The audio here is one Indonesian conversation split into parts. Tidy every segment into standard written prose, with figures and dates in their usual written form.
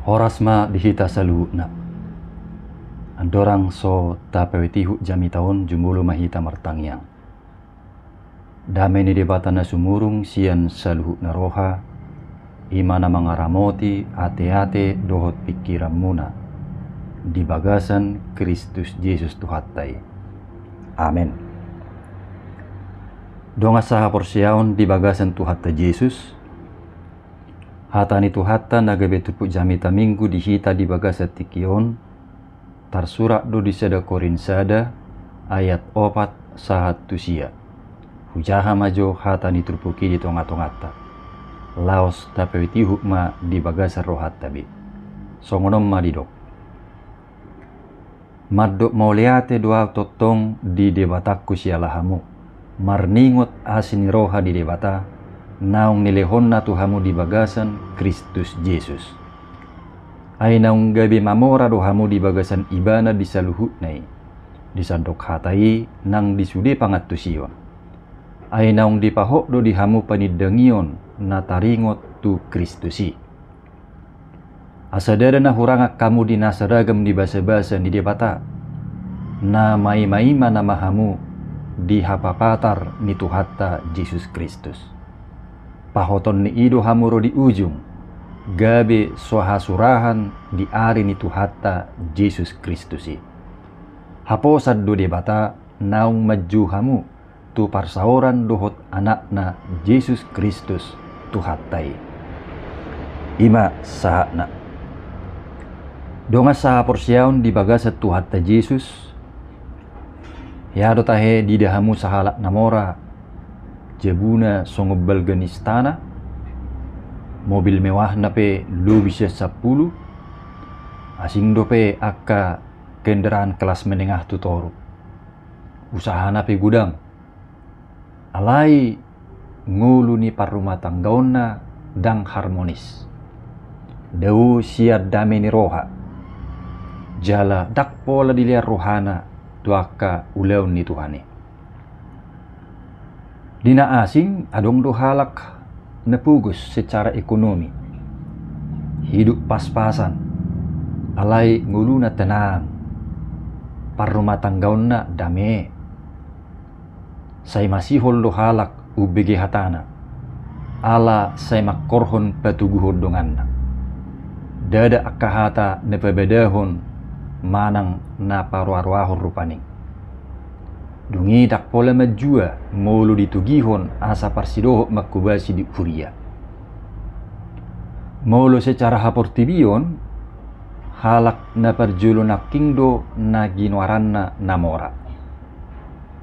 Horasma dihita saluhutna. Andorang so tapewetihu jami taon jumulu mahita martangyang. Damai ni debatana sumurung sian saluhutna roha. Imana mangaramoti ate-ate dohot pikiran muna. Di bagasan Kristus Yesus Tuhattai. Amen. Donga saha porsiaon di bagasan Tuhatta Yesus. Hatani Tuhatta nagabetupu jamita minggu dihita di bagasa tikion. Tarsurak do di sada Korin sada ayat 4 sahat tusia. Hujaha majo hatani turpuki di tonga-tongata. Laos tapewiti hukma di bagasa rohat tabi. Songonom madidok. Maddok mauliate doa totong di debatakku sialahamu. Marningot asin roha di debata. Naung nilehonna Tuhamu di bagasan Kristus Yesus. Ay naung gabi mamora dohamu di bagasan ibana di saluhutnai. Disandok hatai nang disude pangattusion. Ay naung dipahok do dihamu panidangion na taringot tu Kristusi. Asadada na hurangak kamu di nasaragam di basa-basa di debata. Na mai-maima na mahamu di hapapatar ni Tuhatta Yesus Kristus. Pahoton ni ido hamuro di ujung. Gabe sohasurahan di ari ni Tuhatta Yesus Kristusi. Haposad do debata naung maju hamu tu parsaoran dohot anakna Yesus Kristus Tuhattai. Ima sahakna. Donga saha porsiaon di bagasa Tuhatta Yesus. Yado tahe di dahamu sahalak namora. Jabuna songobal ganistana. Mobil mewah na pe lubisya 10. Asing do pe akka kendaraan kelas menengah tutoru. Usaha na pe gudang. Alai ngulu ni parrumah tanggaona dang harmonis. Dau siar dame ni roha. Jala dak pola diliar rohana tuaka uleun ni Tuhane. Dina asing adong do halak nepugus secara ekonomi. Hidup pas-pasan. Alai ngulu na tenang. Parrumah tanggaon na dame. Say masihol do halak ubege hatana. Ala say makorhon patuguhod dongan na. Dada akahata nepebedahon manang na parwarwahon rupaning. Dungi tak pola majua mulu ditugihon asa parsidoho makubasi di huria. Mulu secara haportibion halak na parjulo na kingdo na ginwaranna namora.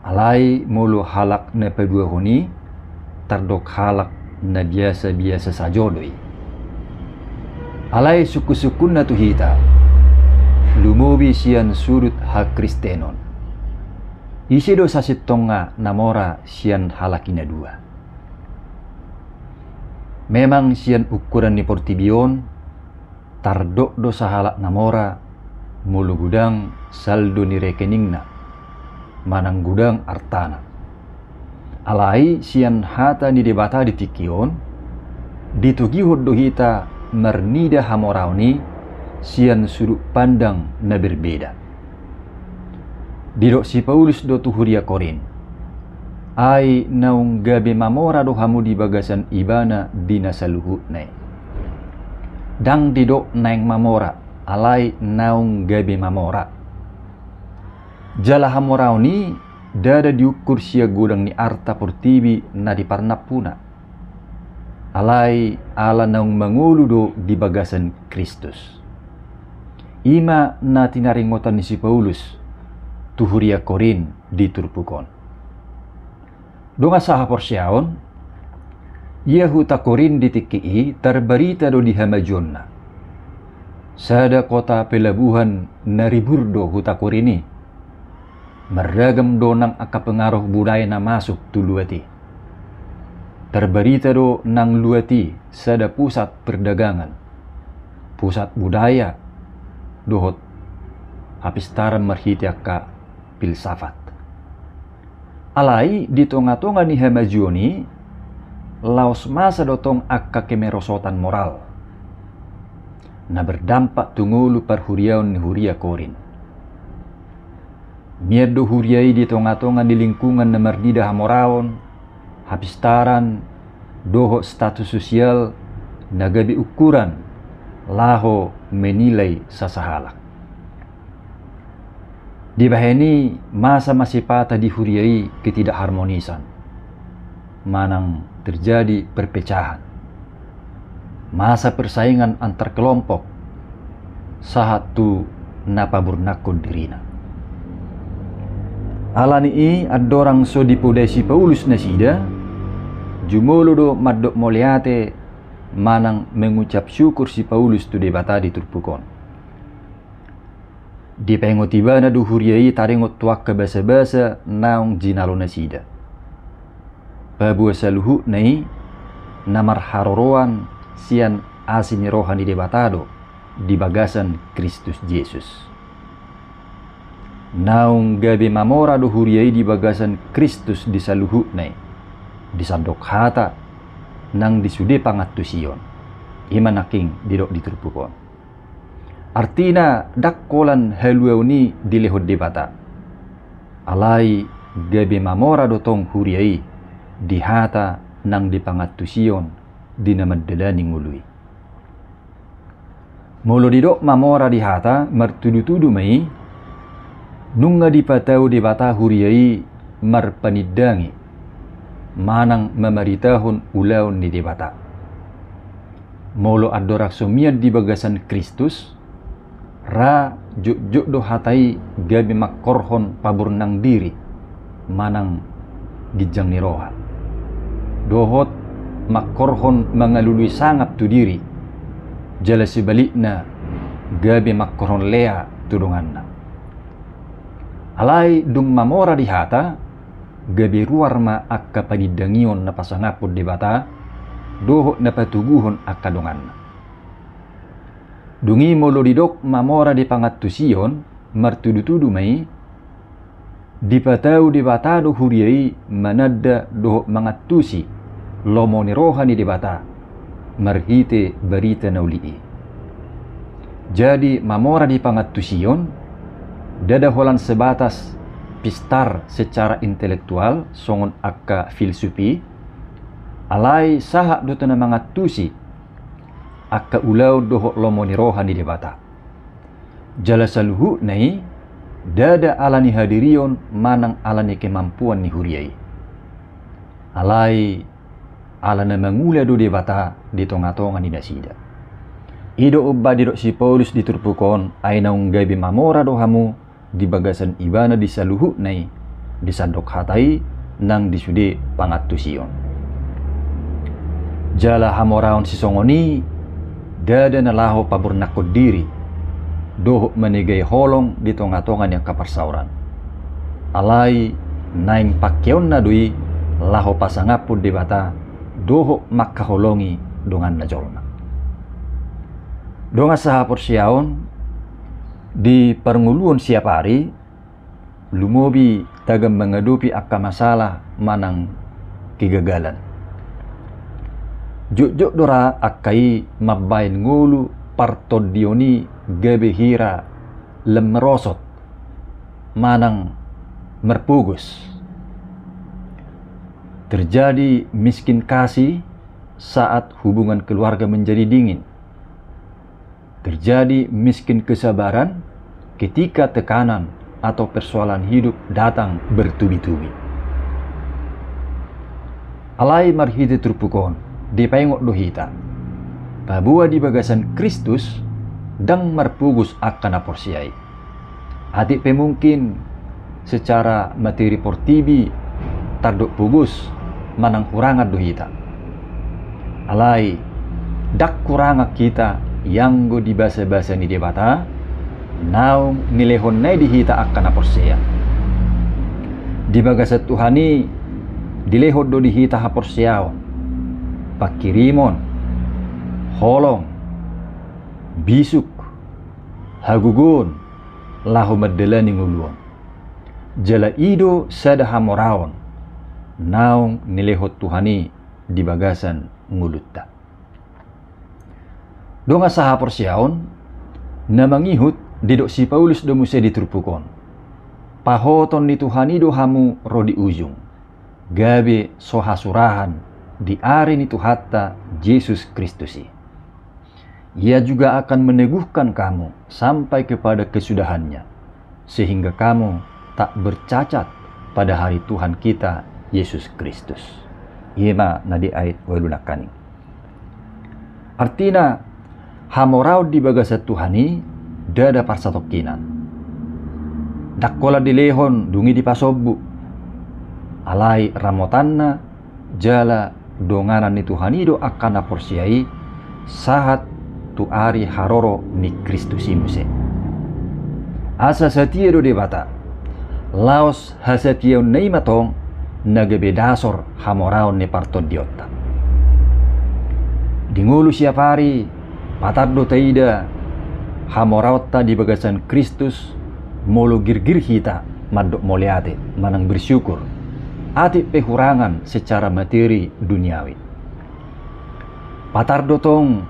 Alai mulu halak na paduahoni tardok halak na biasa-biasa sajodoi. Alai suku-sukun na tuhita lumubi sian surut hak Kristenon. Isi do sasitonga namora sian halakina dua. Memang sian ukuran ni portibion tardok do sahalak namora mulu gudang saldo ni rekeningna manang gudang artana. Alai sian hata ni debata di tikion ditugihod do hita mernida hamorauni sian sudut pandang na berbeda. Didok si Paulus do tuhuria Korin. Ai naung gabe mamora do hamu di bagasan ibana dina saluhutnai. Dang didok naeng mamora. Alai naung gabe mamora. Jala hamorauni dada diukur sia gudang ni arta portibi na di parnapuna. Alai ala naung mangulu do di bagasan Kristus. Ima na tinaringotan ni si Paulus tuhuria Korin diturpukon. Donga saha porsiaon, ia huta Korin ditikii terberita do dihamajonna. Sada kota pelabuhan nariburdo huta Korini. Meragam donang aka pengaruh budaya na masuk tu luati. Terberita do nang luati sada pusat perdagangan. Pusat budaya dohot hapistaran merhiti aka filsafat. Alai di tonga-tonga ni hamajioni laos masa dotong akka kemerosotan moral. na berdampak tungulu parhuriaon ni huria korin. Miedo huriai di tonga-tonga di lingkungan na mardida hamoraon, hapistaran, doho status sosial, nagabi ukuran, laho menilai sasahalak. Di baheni masa masipata di huriai ketidakharmonisan, manang terjadi perpecahan, masa persaingan antar kelompok, sahatu napaburnakon dirina. Alani i adorang so dipodesi Paulus nasida, jumolo do maddok moliate manang mengucap syukur si Paulus tu debata di turpukon. Di pengot tiba na duhuriai tarengot tuak ke basa-basa naong jinalo nasida. Babua saluhu nai namar haroroan sian asini rohani debatado di bagasan Kristus Yesus. Naung gabe mamora duhuriai di bagasan Kristus di saluhu nai disandok hata nang disude pangatusion imanaking didok diturpukon. Artina dakkolan haluauni dilehod debata. Alai gabe mamora dotong huriai dihata nang dipangatusion dinamaddelani ngului. Molo didok mamora dihata martudu-tudu mai nunga dipatau debata huriai marpanidangi manang memaritahon ulaun di debata. Molo adorak somiad di bagasan Kristus, ra juk do hatai gabi makorhon paburnang diri manang gijang ni roha. Dohot makorhon mangalului sangat tu diri, jala sebalikna gabi makorhon lea tudunganna. Alai dung mamora di hata, gabi ruar ma akka panidangion na pasangapod debata, dohot na patuguhon akka donganna. Dungi molo didok mamora di pangatusion martudu-tudu mai dipatau debatado huriai manada dohok mangatusi lomo ni rohani debata marhite berita naulii. Jadi mamora di pangatusion dada holan sebatas pistar secara intelektual songon akka filsupi alai sahak dotana mangatusi akka ulau dohok lomoni rohani debata. Jala saluhu nai dada alani hadirion manang alani kemampuan ni huriai. Alai alana mangula do debata di tonga-tonga ni dasida. Ido ubba didok si Paulus diturpukon ay naung gabi mamora dohamu di bagasan ibana di saluhu nai disandok hatai nang disude pangatusion. Jala hamoraon si songoni dada nalaho paburnakod diri dohok menegay holong di tonga-tongan yang kaparsauran. Alai naing pakyaon na dui laho pasangapod debata dohok makaholongi dongan najolna. Donga sahapor siyaon di pernguluon siap hari lumobi tagam mengadupi akka masalah manang kegagalan. Juk dora akai mabain ngulu partodioni gabe hira lemmerosot manang merpugus. Terjadi miskin kasih saat hubungan keluarga menjadi dingin. Terjadi miskin kesabaran ketika tekanan atau persoalan hidup datang bertubi-tubi. Alai marhite turpukon di pengok dohita babua di bagasan Kristus dang marpugus akan aporsiai. Adik pemungkin secara materi portibi tardok pugus manang kurangat dohita. Alai dak kurangat kita yang go di basa-basa ni debata naung nilehon nai dihita akan aporsia. Di bagasan Tuhani dilehod do dihita haporsiaon pakirimon, holong, bisuk, hagugun, lahu maddelani nguluon. Jala ido sada hamoraon, naung nilehot Tuhani di bagasan ngulutta. Donga saha porsiaon na mangihut didok si Paulus do muse diturpukon. Pahoton ni Tuhan ido hamu ro di ujung. Gabe sohasurahan di are ni Tuhatta Yesus Kristusi. Ia juga akan meneguhkan kamu sampai kepada kesudahannya, sehingga kamu tak bercacat pada hari Tuhan kita Yesus Kristus. Yema nadi ayat walunakaning. Artina hamorau di bagasa Tuhani dada parsatokinan. Dakkola dilehon dungi di pasobbu. Alai ramotanna jala donganan ni Tuhani do akan porsiai sahat tu ari haroro ni Kristus imuse. Asa satia do debata. Laos hasatia nei matong nagebedasor hamoraon ni parton diotta. Dingulu siapari patardo taida hamoraotta di bagasan Kristus molo girgir hita madok moliate manang bersyukur ati pehurangan secara materi duniawi. Patardo tong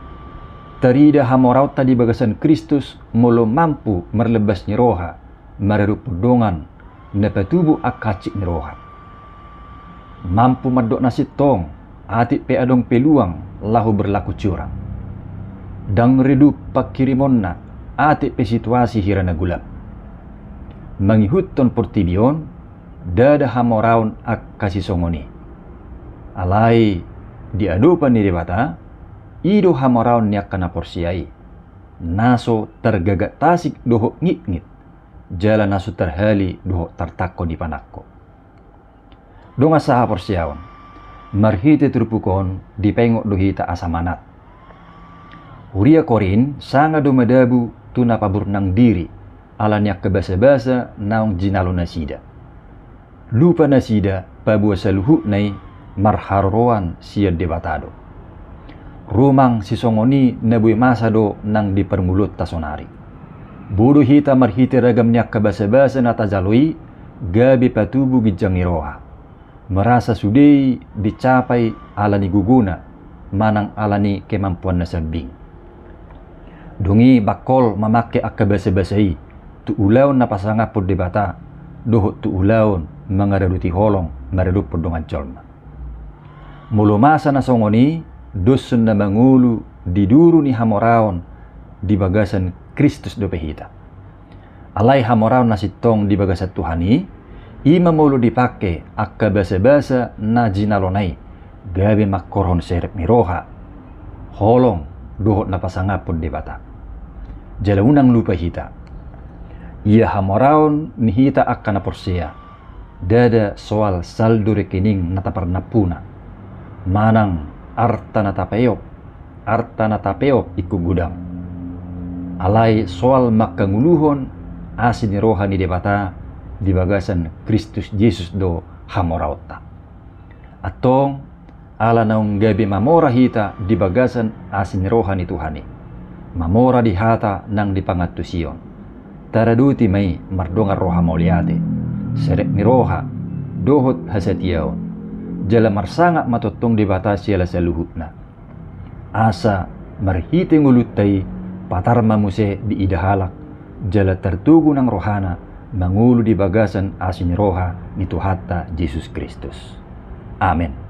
tarida hamoraotta di bagasan Kristus molo mampu merlebas niroha marerup pedongan na patubu akacik niroha. Mampu madok nasit tong ati pe adong peluang lahu berlaku curang. Dang redup pakirimonna ati pe situasi hirana gulap. Mangihutton portibion dada hamoraun ak kasisongoni. Alai diadupan ni debata ido hamoraun niak kana porsiai. Naso tergagak tasik doho ngit-ngit. Jala naso terhali doho tartakko di panakko. Donga saha porsiaon. Marhite turpukon dipengok dohita asamanat. Uria korin sanga do madabu tuna paburnang diri alanya kebasa-basa naung jinalo nasida. Lupa nasida pabua saluhu nai marharoan siad debatado. Rumang sisongoni nabui masado nang dipermulut tasonari. Bodoh hita marhite ragamnya kebasa-basa natajaloi gabi patubu gijangiroha. Merasa sudai dicapai alani guguna manang alani kemampuan nasabing. Dungi bakol mamake akabasa-basai tu ulaun na pasanga pod debata dohot tu ulaun mangaraduti holong maradup podongan colma. Mulu masa na songoni dosun na mangulu diduru ni hamoraon di bagasan Kristus do pehita. Alai hamoraon na sitong di bagasan Tuhani ima mulu dipake akka basa-basa na jinalonai gabi makkoron serep miroha holong dohot na pasangapod debata. Jalaunang lupa hita. Ia hamoraon ni hita akan porsia. Dada soal saldo rekening nataparnapuna. Manang arta natapeop iku gudang. Alai soal makanguluhon asin rohani debata di bagasan Kristus Yesus do hamoraota. Atong ala naung gabi mamora hita di bagasan asin rohani Tuhani. Mamora di hata nang dipangatusion. Taraduti may mardonga roha mauliate. Serek ni roha dohot hasatiaon. Jala marsanga matotong debata siala sa luhutna. Asa marhite ngulutay patarma muse di idahalak. Jala tertugu ng rohana mangulo di bagasan asin roha ni Tuhatta Jesus Kristus. Amen.